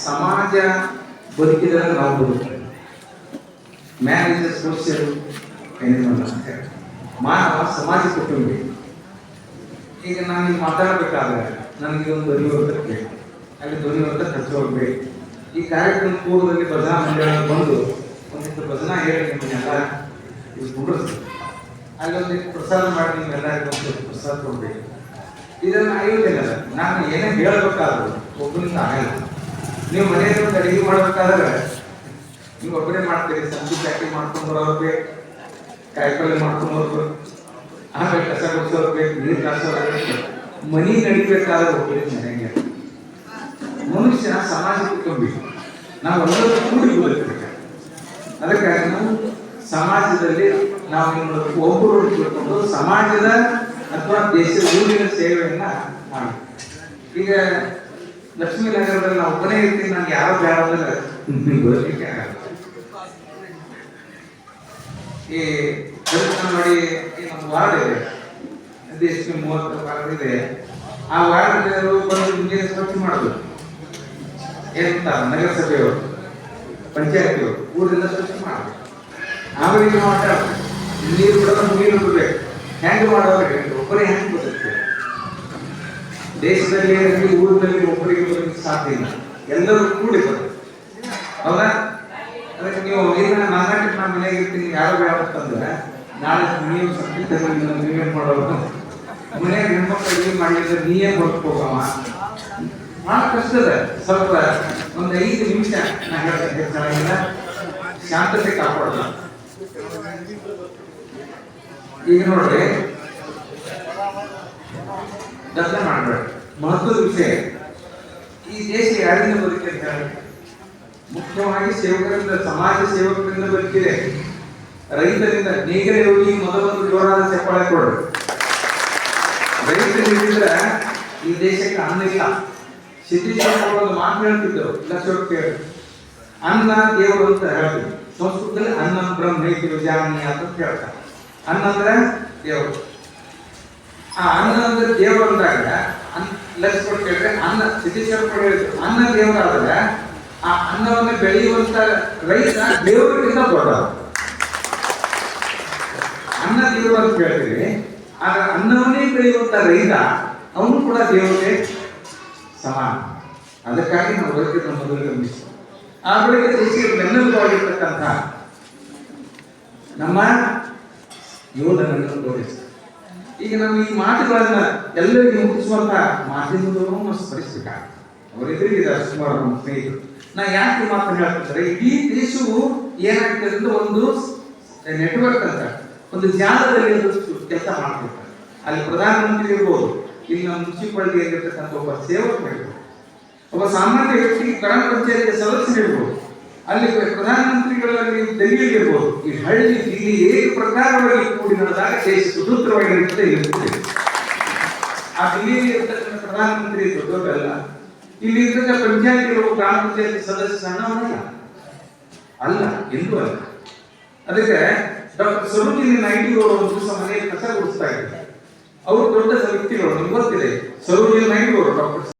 ಸಮಾಜ ಬದುಕಿದರೆ ನಾವು ಬದುಕ್ತೇವೆ. Man is a social animal ಅಂತ ಹೇಳಿ ಮಾನವ ಸಮಾಜ ಕುಟುಂಬಿ. ಈಗ ನಾನು ಈಗ ಮಾತಾಡಬೇಕಾದ್ರೆ ನನಗೆ ಒಂದು ಧ್ವನಿವರ್ಧಕ ಬೇಕು, ಅಲ್ಲಿ ಧ್ವನಿವರ್ಧಕ ಹಚ್ಚೋಗ್ಬೇಕು. ಈ ಕಾರ್ಯಕ್ರಮ ಪೂರ್ವದಲ್ಲಿ ಭಜನಾ ಮಂಡಳ ಬಂದು ಒಂದಿಷ್ಟು ಭಜನಾ ಹೇಳಿ ನಿಮ್ಮನ್ನೆಲ್ಲ ಕುಂಡ್ರಿಸ್ತು, ಅಲ್ಲಿ ಒಂದಿಷ್ಟು ಪ್ರಸಾದ ಮಾಡಿ ನಿಮ್ಮೆಲ್ಲರಿಗೂ ಒಂದು ಪ್ರಸಾದ ಕೊಡ್ಬೇಕು. ಇದನ್ನು ಆಯೋಜನೆ ನಾನು ಏನೇ ಹೇಳಬೇಕಾದ್ರು ಒಬ್ಬರಿಂದ ಆಗಲ್ಲ. ನೀವು ಮನೆಯಲ್ಲಿ ಒಂದು ಅಡಿಗೆ ಮಾಡಬೇಕಾದ್ರೆ ನೀವು ಒಬ್ಬರೇ ಮಾಡ್ತೀರಿ, ಸಂಜೆ ಪ್ಯಾಕಿಂಗ್ ಮಾಡ್ಕೊಂಡು ಬರೋರು ಬೇಕು, ಕಾಯಿಪಲ್ಲೆ ಮಾಡ್ಕೊಂಡು ಹೋಗ್ಬೇಕು, ಆಮೇಲೆ ಕಸ ಗುಡಿಸೋರು ಬೇಕು, ನೀರು ಕಾಸೋರು ಬೇಕು. ಮನಿ ನಡಿಬೇಕಾದ್ರೆ ಒಬ್ಬರಿಗೆ ಮನೆಗೆ ಮನುಷ್ಯ ಸಮಾಜ ಕುಟುಂಬಿ, ನಾವು ಎಲ್ಲರೂ ಕೂಡಿ ಬದುಕಬೇಕು. ಅದಕ್ಕಾಗಿ ನಾವು ಸಮಾಜದಲ್ಲಿ ನಾವು ಒಬ್ಬರು ತಿಳ್ಕೊಂಡು ಸಮಾಜದ ಅಥವಾ ದೇಶದ ಊರಿನ ಸೇವೆಯನ್ನ ಮಾಡಿ. ಈಗ ಲಕ್ಷ್ಮೀನಗರದಲ್ಲಿ ನಾವು ಒಬ್ಬನೇ ಇರ್ತೀನಿ, ನನಗೆ ಯಾರು ಬೇಡ ಅಂದ್ರೆ ಬರಲಿಕ್ಕೆ ಆಗಲ್ಲ. ಈ ಮಾಡಿ ನಮ್ಮ ವಾರ್ಡ್ ಇದೆ, ದೇಶಕ್ಕೆ 30 ವಾರ್ಡ್ ಇದೆ. ಆ ವಾರ್ಡ್ ಬಂದು ಮುಂಜಾನೆ ಸ್ವಚ್ಛ ಮಾಡೋದು ಏನಂತ ನಗರಸಭೆಯವರು, ಪಂಚಾಯತಿಯವರು ಊರಿಂದ ಸ್ವಚ್ಛ ಮಾಡಬೇಕು. ಆಮೇಲೆ ನಾವು ಮಾತಾಡ್ತೀವಿ ನೀರು ಬಿಡೋದು, ನೀರು ಬಿಡ್ಬೇಕು. ಹೆಂಗೆ ಮಾಡೋರಿಗೆ ಒಬ್ಬರೇ ಹೆಂಗೆ ಬದುಕ್ತೇವೆ? ದೇಶದಲ್ಲಿ ಊರಿನಲ್ಲಿ ಒಬ್ಬರಿಗೆ ಬರೋದಕ್ಕೆ ಸಾಧ್ಯ ಇಲ್ಲ, ಎಲ್ಲರೂ ಕೂಡಿ ಬರೋದು. ಹೌದಾ? ಅದಕ್ಕೆ ನೀವು ನೀರಿನ ನಾಲ್ಕು ನಾನು ಮನೆಗೆ ಇರ್ತೀನಿ ಯಾರು ಬೇಡಂತಂದ್ರೆ ನಾಳೆ ನೀವು ಸಂಗೀತದಲ್ಲಿ ನೀವೇನು ಮಾಡೋದು? ಮನೆಯಾಗ ಹೆಣ್ಮಕ್ಳು ಅಡುಗೆ ಮಾಡಿದ್ರೆ ನೀಯೇ ಹೊರಟೋಗವ ಭಾಳ ಕಷ್ಟದ. ಸ್ವಲ್ಪ ಒಂದು 5 ನಿಮಿಷ ನಾ ಹೇಳ್ತೇನೆ, ಚೆನ್ನಾಗಿಲ್ಲ, ಶಾಂತತೆ ಕಾಪಾಡೋದು. ಈಗ ನೋಡ್ರಿ, ಗದ್ದಲ ಮಾಡಬೇಡಿ. ಮಹತ್ವದ ವಿಷಯ, ಈ ದೇಶ ಯಾರಿಂದ ಬದುಕಿ ಅಂತ ಹೇಳಿ ಮುಖ್ಯವಾಗಿ ಸೇವಕರಿಂದ, ಸಮಾಜ ಸೇವಕರಿಂದ ಬದುಕಿದೆ, ರೈತರಿಂದ. ನೇಗರ ಯೋಗಿ ಮೊದಲೊಂದು ಜೋರಾದ ಚಪ್ಪಾಳೆ ಕೊಡ್ರಿ. ರೈತರಿದ್ರೆ ಈ ದೇಶಕ್ಕೆ ಅನ್ನ ಇಲ್ಲ. ಸಿದ್ದೇಶ್ವರ ಒಂದು ಮಾತು ಹೇಳ್ತಿದ್ದರು, ಲಕ್ಷ ಅನ್ನ ದೇವರು ಅಂತ ಹೇಳ್ತೀವಿ. ಸಂಸ್ಕೃತದಲ್ಲಿ ಅನ್ನ ಬ್ರಹ್ಮೈತಿ ಜಾನಿ ಅಂತ ಹೇಳ್ತಾರೆ. ಅನ್ನ ಅಂದ್ರೆ ದೇವರು. ಆ ಅನ್ನ ಅಂದ್ರೆ ದೇವರು ಅಂದಾಗ ಲಕ್ಷ ಕೇಳಿದ್ರೆ ಅನ್ನ ಸಿದ್ದೇಶ್ವರ ಹೇಳಿದ್ರು, ಅನ್ನ ದೇವರಾದ್ರೆ ಆ ಅನ್ನವನ್ನು ಬೆಳೆಯುವಂತ ರೈತ ದೇವರಿಗಿಂತ ದೊಡ್ಡ. ಅನ್ನ ದೇವರು ಅಂತ ಹೇಳ್ತೀವಿ, ಆದ್ರೆ ಅನ್ನವನ್ನೇ ಬೆಳೆಯುವಂತ ರೈತ ಅವನು ಕೂಡ ದೇವರಿಗೆ ಸಮಾನ. ಅದಕ್ಕಾಗಿ ನಾವು ರೈತರನ್ನು ಮೊದಲು ಗಮನಿಸ್ತೀವಿ. ಆ ಬಳಿಕ ದೇಶಕ್ಕೆ ಬೆನ್ನೆಲುಬಾಗಿರ್ತಕ್ಕಂಥ ನಮ್ಮ ಯೋಧನನ್ನು ಗೌರವಿಸ್ತೀವಿ. ಈಗ ನಾವು ಈ ಮಾತುಗಳನ್ನ ಎಲ್ಲರಿಗೂ ಮುಟ್ಟಿಸುವಂತ ಮಾಧ್ಯಮದವರು ನಾವು ಸ್ಮರಿಸಬೇಕಾಗ, ಅವರೆದುರಿಗಿದ್ದಾರೆ ಸುಮಾರು ನಮ್ಮ ಸ್ನೇಹಿತರು. ನಾ ಯಾಕೆ ಮಾತನ್ನು ಹೇಳ್ತಿದ್ದಾರೆ, ಇಡೀ ದೇಶವು ಏನಾಗ್ತದೆ ಅಂದ್ರೆ ಒಂದು ನೆಟ್ವರ್ಕ್ ಅಂತ, ಒಂದು ಜಾಲದಲ್ಲಿ ಕೆಲಸ ಮಾಡ್ತಿರ್ತಾರೆ. ಅಲ್ಲಿ ಪ್ರಧಾನಮಂತ್ರಿ ಇರ್ಬೋದು, ಇಲ್ಲಿ ನಮ್ಮ ಮುನ್ಸಿಪಾಲಿಟಿ ಆಗಿರ್ತಕ್ಕಂಥ ಒಬ್ಬ ಸೇವಕ ಇರ್ಬೋದು, ಒಬ್ಬ ಸಾಮಾನ್ಯ ವ್ಯಕ್ತಿ ಗ್ರಾಮ ಪಂಚಾಯತ್ ಸದಸ್ಯರಿರ್ಬೋದು, ಅಲ್ಲಿ ಪ್ರಧಾನಮಂತ್ರಿಗಳಲ್ಲಿ ದಲಿಯಲ್ಲಿ ಇರ್ಬೋದು. ಈ ಹಳ್ಳಿ ಇಲ್ಲಿ ಏಕ ಪ್ರಕಾರವಾಗಿ ಕೂಡಿ ನಡೆದಾಗ ದೇಶ ಸುಸೂತ್ರವಾಗಿರುತ್ತೆ. ಆ ದಿಲ್ಲಿಯಲ್ಲಿ ಇರ್ತಕ್ಕಂಥ ಪ್ರಧಾನಮಂತ್ರಿ ದೊಡ್ಡವರಲ್ಲ, ಇಲ್ಲಿ ಇರ್ತಕ್ಕ ಪಂಚಾಯತಿಗಳು ಗ್ರಾಮ ಪಂಚಾಯತಿ ಸದಸ್ಯ ಸಣ್ಣವರಲ್ಲ, ಅಲ್ಲ, ಎಂದೂ ಅಲ್ಲ. ಅದಕ್ಕೆ ಡಾಕ್ಟರ್ ಸರೋಜಿನಿ ನಾಯ್ಡು ಅವರು ಒಂದು ದಿವಸ ಮನೆಯಲ್ಲಿ ಕಸ ಗುಡಿಸ್ತಾ ಇದ್ದಾರೆ. ಅವರು ದೊಡ್ಡ ವ್ಯಕ್ತಿಗಳು, ನಿಮ್ಗೆ ಗೊತ್ತಿದೆ. ಸರೋಜಿನಿ ನಾಯ್ಡು ಅವರು ಡಾಕ್ಟರ್